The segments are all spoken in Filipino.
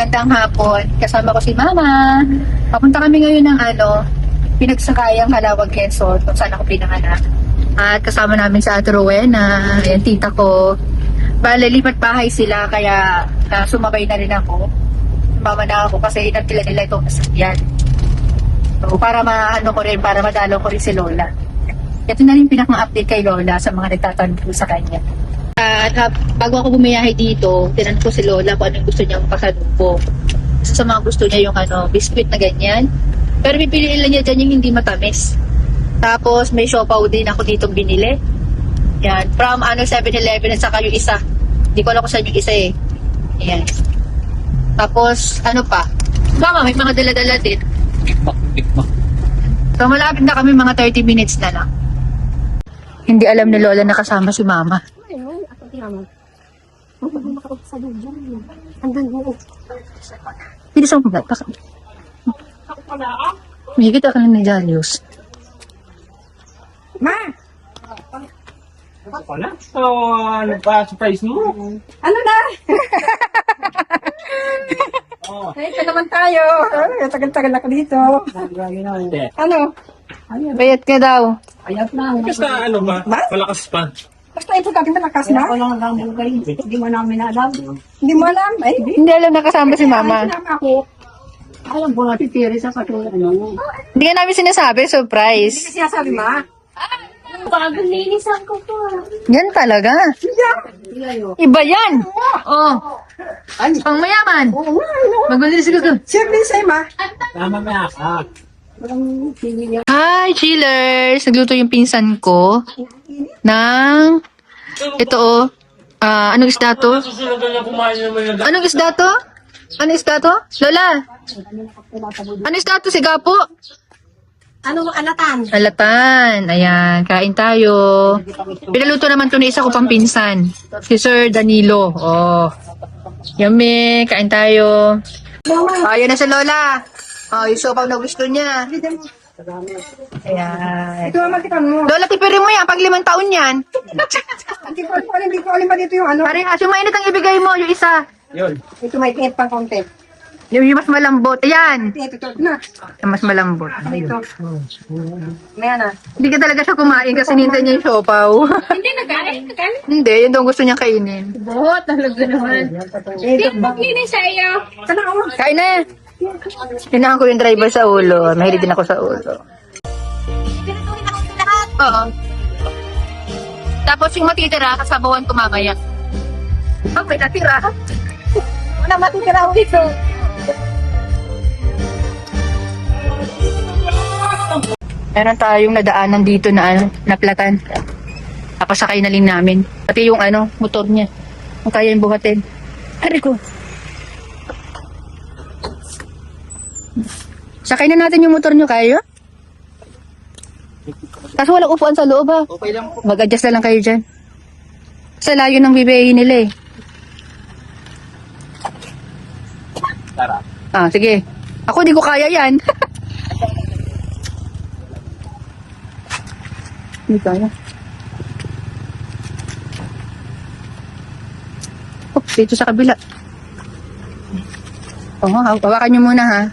Magandang hapon. Kasama ko si Mama. Papunta kami ngayon ng pinagsakayang Calawag, Quezon, kung saan ako pinanganak. At kasama namin sa Ate Rowena, yung tita ko. Bale, lipat bahay sila, kaya sumabay na rin ako. Sumama na ako kasi inatila nila itong masakyan. So, para ko rin, para madalo ko rin si Lola. Ito na rin pinaka-update kay Lola sa mga nagtatanong po sa kanya. At bago ako bumiyahe dito, tinanong ko si Lola kung anong gusto niyang pasalubong. Isa sa mga gusto niya yung biscuit na ganyan. Pero pipiliin lang niya dyan yung hindi matamis. Tapos may siopaw din ako dito binili. Yan, from 7-Eleven at saka yung isa. Hindi ko alam kung saan yung isa eh. Yan. Tapos pa? Mama, may mga dala-dala din. So malapit na kami, mga 30 minutes na lang. Hindi alam ni Lola na kasama si Mama. Hindi sa mga baka. May kita ka na ni Darius. Ma! Wala. So, ano pa surprise mo? Ano na? Ay, ka naman tayo. Ay, tagal-tagal ako dito. Ano? Bayat ka daw. Ayat na. Basta ano ba? Malakas pa. Basta ito dati malakas na. Ako lang ang bugay. Hindi mo namin alam. Hindi mo alam? Ay, Hindi alam na kasama si Mama. Sinama ako. Alam ko na titiri sa katulad. Hindi ka namin sinasabi, surprise. Hindi kasi sabi, Ma. Bagong linisan ko po. Yan talaga. Iba yan. Oh. Pang mayaman. Magulis ko to. Siyempre sa'yo, Ma. Tama na ka. Hi, chillers! Nagluto yung pinsan ko ng ito anong isda to? Anong isda to? Anong isda to? Lola! Anong isda to? Siga po? Ano, alatan? Alatan. Ayan, kain tayo. Pinaluto naman to ni isa ko pang pinsan. Si Sir Danilo. Oh. Yummy. Kain tayo. Ayun na si Lola. Oh, yung sopaw na gusto niya. Ayan. Ito naman kita mo. Lola, tipirin mo yan pag 5 taon yan. Hindi ko alam ba dito yung ano. Pare, yung mainit ang ibigay mo, yung isa. Yun. Ito may tingit pang konti. Yung mas malambot. Ayan. Ito na. Yung mas malambot. Ito. Ayan na. Hindi ka talaga siya kumain kasi nintay niya yung siopaw. Hindi nagkain. Hindi, yun daw gusto niya kainin. Oo, talaga naman. Hindi maglinis sa iyo. Kain na. Hinahan ko yung driver sa ulo. Mahilig din ako sa ulo. Pinutuhin ako sa lahat. Oo. Tapos yung matitira, kasabawan ko mamaya. Oh, may natira. Wala matitira ako dito. Meron tayong nadaanan dito na naplatan. Tapos sakay na lang namin. Pati yung motor niya. Kung kaya yung buhatin. Ari ko. Sakay na natin yung motor niyo, kaya? Kaso walang upuan sa loob ha. Okay lang po. Mag-adjust na lang kayo dyan. Sa layo ng bibiyahin nila eh. Tara. Ah, sige. Ako di ko kaya yan. Hindi kaya. Oh, dito sa kabila. Oo, hawakan nyo muna ha.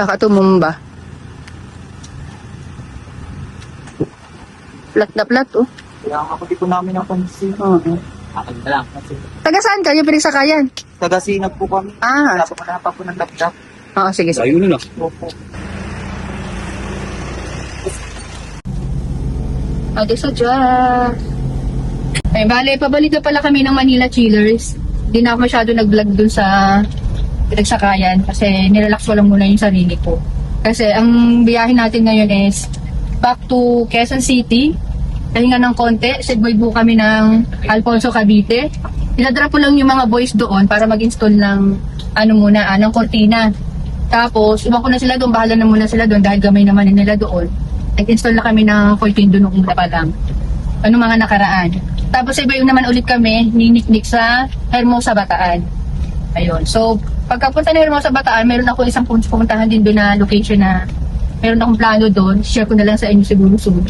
Kakatumumba. Plat na plat oh. Kaya ako di po namin ang pansin. Oo. Akin na lang. Kasi Taga saan kayo pinagsakayan? taga-sinag po kami. Ah, Tapos ko na pa po ng laptop. oo, sige, sige. Ayun na. Opo. Ade sa Diyos. Ay, bale, pabalik na pala kami ng Manila Chillers. Hindi na ako masyado nag-vlog dun sa pinagsakayan kasi nirelax ko lang muna yung sarili ko. Kasi ang biyahe natin ngayon is back to Quezon City. Pahinga ng konti. Segway po kami ng Alfonso Cavite. Pinadrop ko lang yung mga boys doon para mag-install ng ng cortina. Tapos, iwan ko na sila doon. Bahala na muna sila doon dahil gamay naman nila doon. Nag-install na kami ng 14 doon nung una pa lang. Mga nakaraan. Tapos iba yung naman ulit kami, niniknik sa Hermosa Bataan. Ayun. So, pagkapunta ng Hermosa Bataan, meron ako isang pupuntahan din doon na location na meron akong plano doon. Share ko na lang sa inyo siguro soon.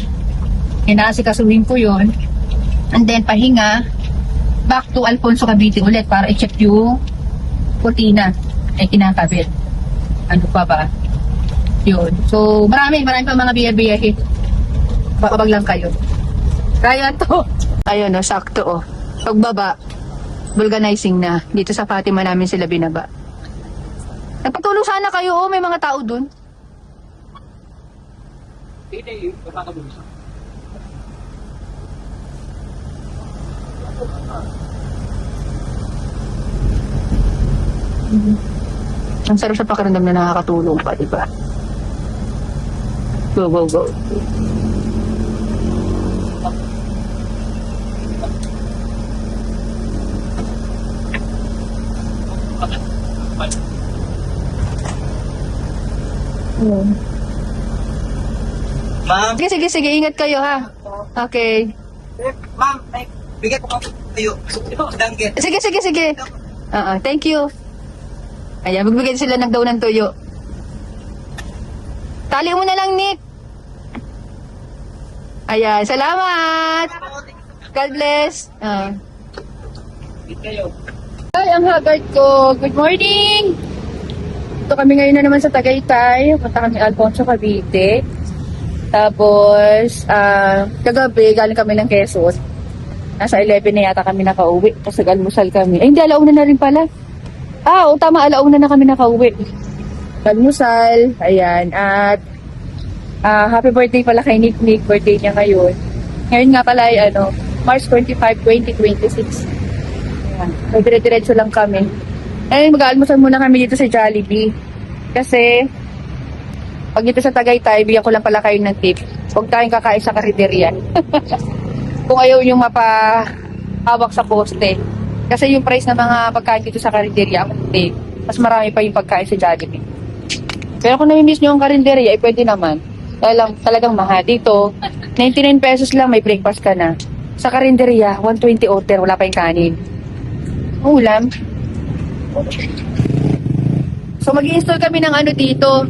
Inaasikasuhin ko yun. And then, pahinga. back to Alfonso Cavite ulit para i-check yung kurtina ay kinakabit. Ano pa ba? Yun. So, marami pa mga biyahe. Babag lang kayo. Kaya to. Ayun, sakto oh. Pagbaba, vulcanizing na. Dito sa Fatima namin sila binaba. Nagpatulong sana kayo oh, may mga tao dun. Ang sarap sa pakiramdam na nakakatulong pa, di ba? Go, go, go. Ma'am, Sige, ingat kayo ha. Okay. ma'am, ay, bigay ko kayo. Danggit. Sige. Thank you. Ayan, magbigay sila ng daw ng tuyo. Tali mo na lang, Nick. Ayan, salamat. God bless. Ay, ang haggard ko. Good morning. Ito kami ngayon na naman sa Tagaytay. Punta kami Alfonso Cavite. Tapos, kagabi, galing kami ng Quezon. Nasa 11 na yata kami nakauwi. Tapos nag-almusal kami. Ay, hindi, alauna na rin pala. Tama, alauna na kami nakauwi. Almusal, ayan. At, happy birthday pala kay Nick. Birthday niya ngayon. Ngayon nga pala ay, March 25, 2026. Ayan. So, dire-diretso lang kami. Ayun, mag-almusal muna kami dito sa Jollibee. Kasi, pag dito sa Tagaytay, bigyan ko lang pala kayo ng tip. Huwag tayong kakain sa karinderya. Kung ayaw yung mapahawak sa poste. Kasi yung price ng mga pagkain dito sa karinderya, mas marami pa yung pagkain sa Jollibee. Pero kung nami-miss nyo ang karinderya, pwede naman. Talagang mahal. Dito, 99 pesos lang, may breakfast ka na. Sa karinderya, 120 order, wala pa yung kanin. Ulam. So, mag-i-install kami ng dito,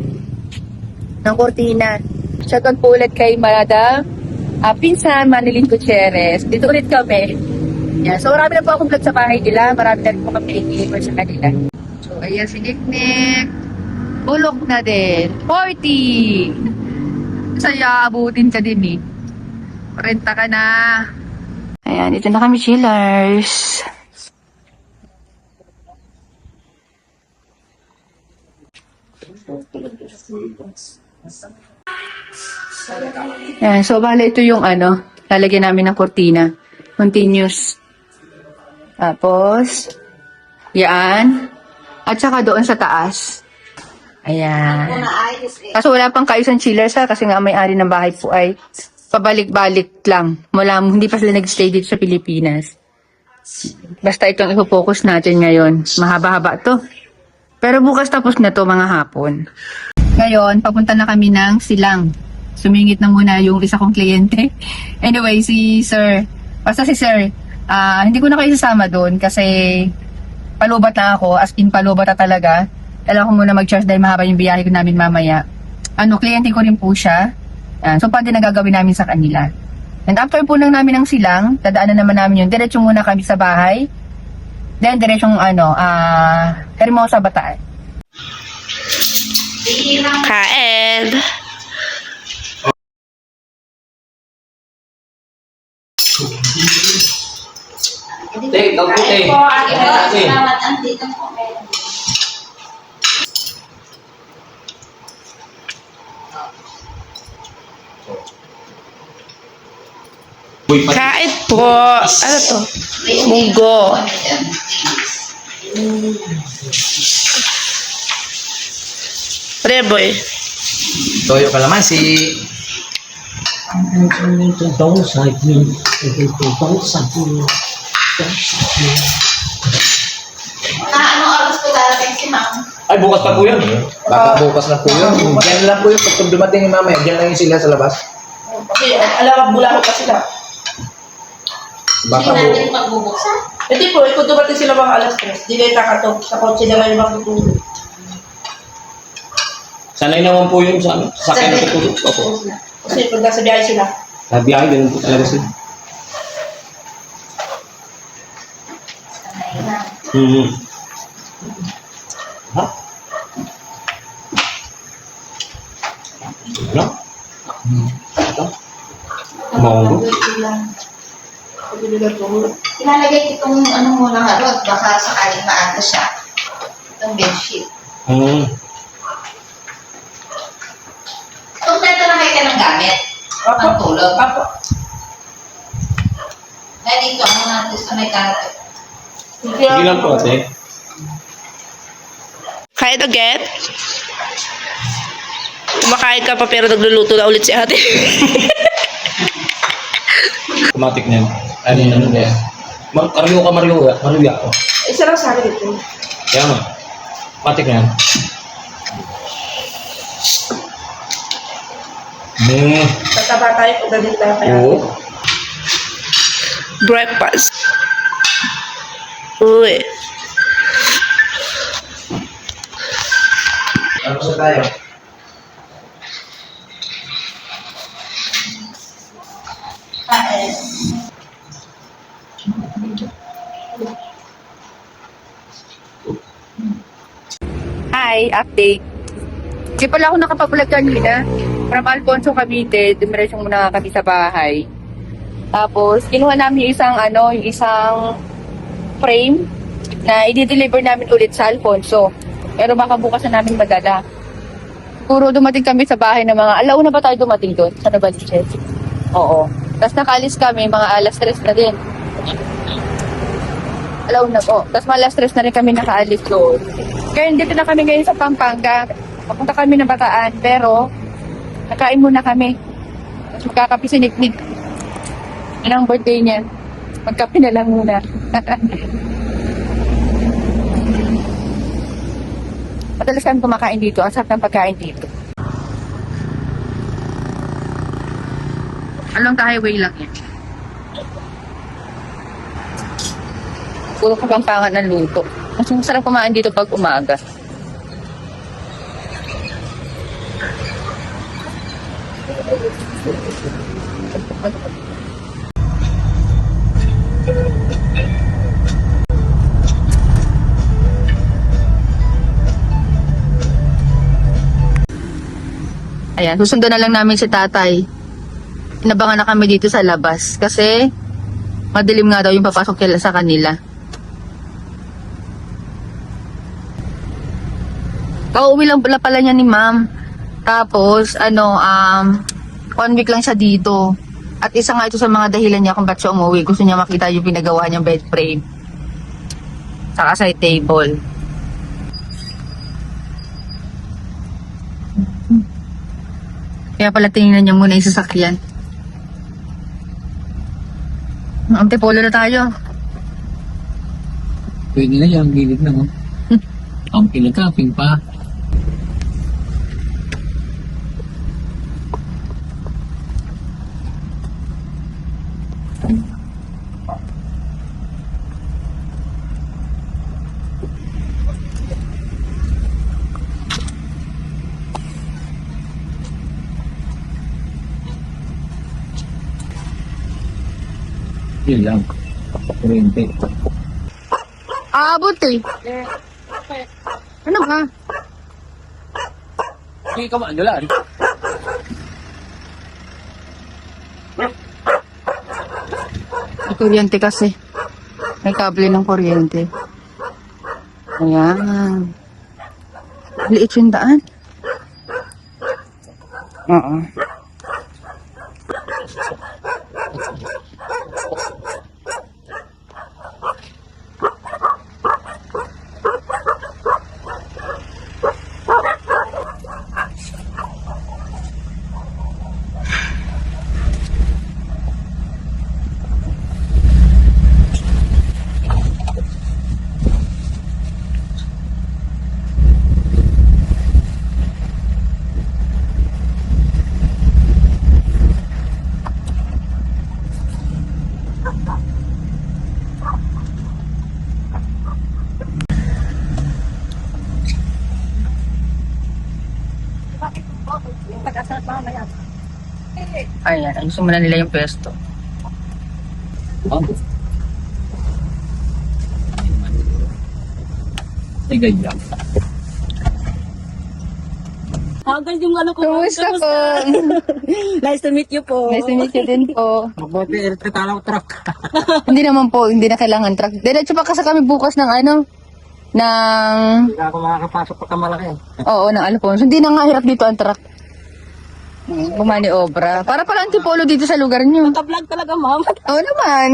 ng kortina. Shoutout po ulit kay Madam Pinsan Manilin Gutierrez. Dito ulit kami. Yeah, so, marami na po akong vlog sa bahay nila. Marami na rin po kami i-deliver sa kanila. So, ayan si Nick. Bulok na din. 40! Saya, abutin ka din eh. Renta ka na. Ayan, ito na kami, chillers. Ayan, so bala ito yung lalagyan namin ng kortina. Continuous. Tapos, yan. At saka doon sa taas. Ayan. Kaso wala pang kaayusan chillers ha, kasi nga may-ari ng bahay po ay pabalik-balik lang. Hindi pa sila nag-stay dito sa Pilipinas. Basta itong ipo-focus natin ngayon. Mahaba-haba to. Pero bukas tapos na to mga hapon. Ngayon, papunta na kami ng Silang. Sumingit na muna yung isa kong kliyente. Anyway, si Sir, hindi ko na kayo sasama doon kasi palubat na ako, as in palubat na talaga. Kailangan ko muna mag-charge dahil mahaba yung biyahe ko namin mamaya. Kliyente ko rin po siya. So, pwede na gagawin namin sa kanila. And after po lang namin ng Silang, dadaanan naman namin yun. Diretso muna kami sa bahay. Then, diretsong Hermosa, Bataan. Kaed. Tay, ikaw po, tay. Salamat, andito po meron. Kaed po. Ano to? Munggo. Reboy. Toyo kalamansi. Anong oras po darating si ma'am? Ay, bukas pa po yun. Baka bukas na po yun. Diyan lang po yun. Pag dumating yung mamaya, diyan lang yun sila sa labas. Kasi alam bulalo pa sila. Baka Hindi po. natin magbubuksan. Hindi po, kung dumating sila mga alas 3, di na kakatog. Sa kotse na lang yung matutulog. Sanay naman po yun sa sakyan na tutulog. Opo. Kasi pag nasa biyahe sila. Sa biyahe, ganun po talaga sila. Hmm. Ha? Ano? Ito? Mango? Ilalagay itong ano muna nga rod, baka sakaling maaga siya. Itong bedsheet. Hmm. Kompleto na kayo ka ng gamit. Pang tulog. Kaya dito, ano natin sa may carpet. Sige lang po, ate. Kahit again? Kumakain ka pa pero nagluluto na ulit si ate. Automatic na yan. Ano yun, ano yan? Maruya ako. Isa lang sa akin ito. Kaya nga. Automatic na yan. Tataba tayo kung dalit tayo kaya. Oo. Breakfast. Uy. Ano sa tayo? Hi, update. Hindi pala ako nakapag-vlog kanina. From Alfonso, Cavite. Dumiretso muna kami sa bahay. Tapos, kinuha namin yung isang frame na i-deliver namin ulit sa Alfonso. Pero baka bukas na namin madala. Puro dumating kami sa bahay ng mga, alauna ba tayo dumating doon? Sa Novaliches? Oo. Tapos nakaalis kami, mga alas 3 na din. Alauna po. Tapos mga alas 3 na rin kami nakaalis doon. Kaya dito na kami ngayon sa Pampanga. Papunta kami ng Bataan, pero nakain muna kami. Tapos magkakapi si Nick. Yan ang birthday niya. Magkape na lang muna. Madalas kami kumakain dito. Ang sarap ng pagkain dito. Along the highway lang yan. Puro Kapampangan ng luto. Mas masarap kumain dito pag umaga. Ayan, susundan na lang namin si tatay. Inabangan na kami dito sa labas kasi madilim nga daw yung papasok nila sa kanila. Pauwi lang pala niya ni ma'am. Tapos, 1 week lang siya dito. At isa nga ito sa mga dahilan niya kung ba't siya umuwi. Gusto niya makita yung pinagawa niyang bed frame. Saka side table. Kaya pala tingnan niya muna yung sasakyan. Antipolo na tayo. Pwede na yung gilid na, no? Ang pinagkaping pa. Yun lang. Kurente. Aabot eh. Ano ka? Hindi ka maandalan. May kuryente kasi. May kable ng kuryente. Ayan. Liit yung daan. Oo. Ayan, ayusin muna nila yung pwesto. Ate ganyan. Hanggang yung ano ko. Kumusta po? Nice to meet you po. Nice to meet you din po. Mabuti, electric alam truck. Hindi naman po, hindi na kailangan truck. Diretso pa kasi kami bukas ng ano, ng, Hindi ako makakapasok pagka malaki. oo, ng Alfonso. Hindi na nga hirap dito ang truck. Bumani obra. Para pala antipolo dito sa lugar nyo. Naka-vlog talaga, ma'am. Oo naman.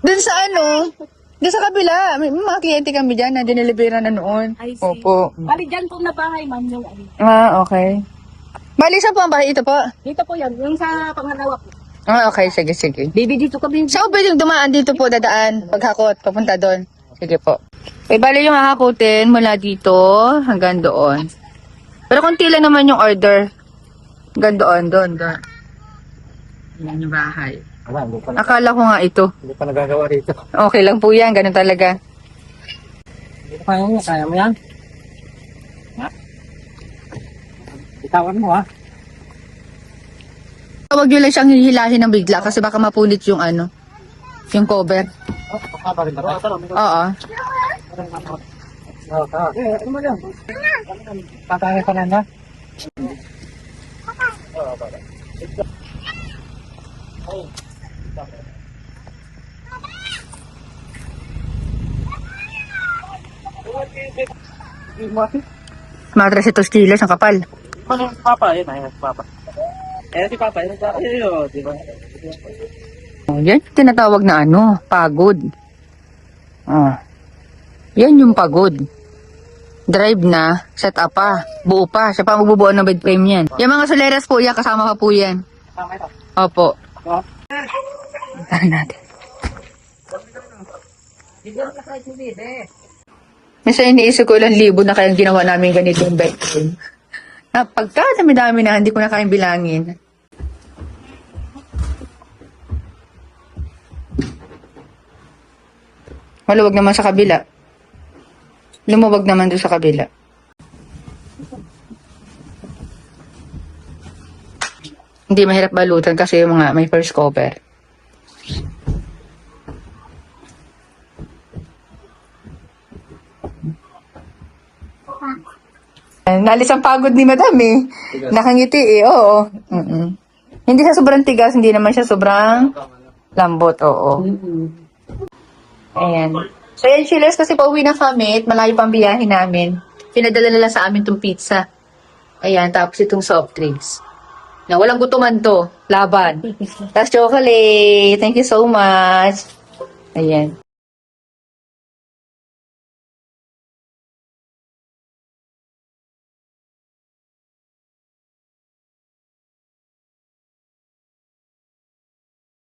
Dun sa ano, dun sa kabila, may mga kliyente kami dyan na dinilibera na noon. I see. Opo. Bali, dyan po na bahay, ma'am. Yung, Ah, okay. Bali, saan po ang bahay ito po? dito po yan. Yung sa pangalawa po. Ah, okay. Sige, sige. Baby, dito kami. Saan ko pwedeng dumaan dito po, dadaan, paghakot, papunta doon? Sige po. Eh, bali yung hahakutin mula dito hanggang doon. Pero konti lang naman yung order. Hanggang doon. Yan yung bahay. Wala, hindi pa, Akala ko nga ito. hindi pa nagagawa rito. Okay lang po yan, ganun talaga. Hindi ko kaya niya, kaya mo yan? Ha? Bitawan mo ha? Huwag nyo lang siyang hihilahin ng bigla kasi baka mapunit yung ano, yung cover. Oh, pa rin ba? Oo. Ano ba yan? Patangin pa na na? Matras ito kilos, ang kapal. Ano, Papa, yun ay, Papa. Si Papa, yun, di ba? Yan yung tinatawag na ano, pagod. Yan yung pagod. Drive na, set up pa, buo pa. Siya pa magbubuo ng bed frame yan. Yung mga soleras po yan, kasama pa po yan. Tama ito. Opo. Oh. Tara natin. Minsan iniisip ko ilang libo na kayang ginawa namin ganito yung bed frame. Pagka dami-dami na, hindi ko na kayang bilangin. Maluwag naman sa kabila. Lumawag naman doon sa kabila. Hindi mahirap balutan kasi yung mga may first cover. Nalis ang pagod ni Madam eh. Nakangiti eh, oo. Hindi siya sobrang tigas, hindi naman siya sobrang lambot, oo. Ayan. So yan, chillers, kasi pauwi na kami at malayo pang biyahe namin. Pinadala na lang sa amin itong pizza. Ayan, tapos itong soft drinks. Na walang gutuman to, laban. Tapos chocolate, thank you so much. Ayan.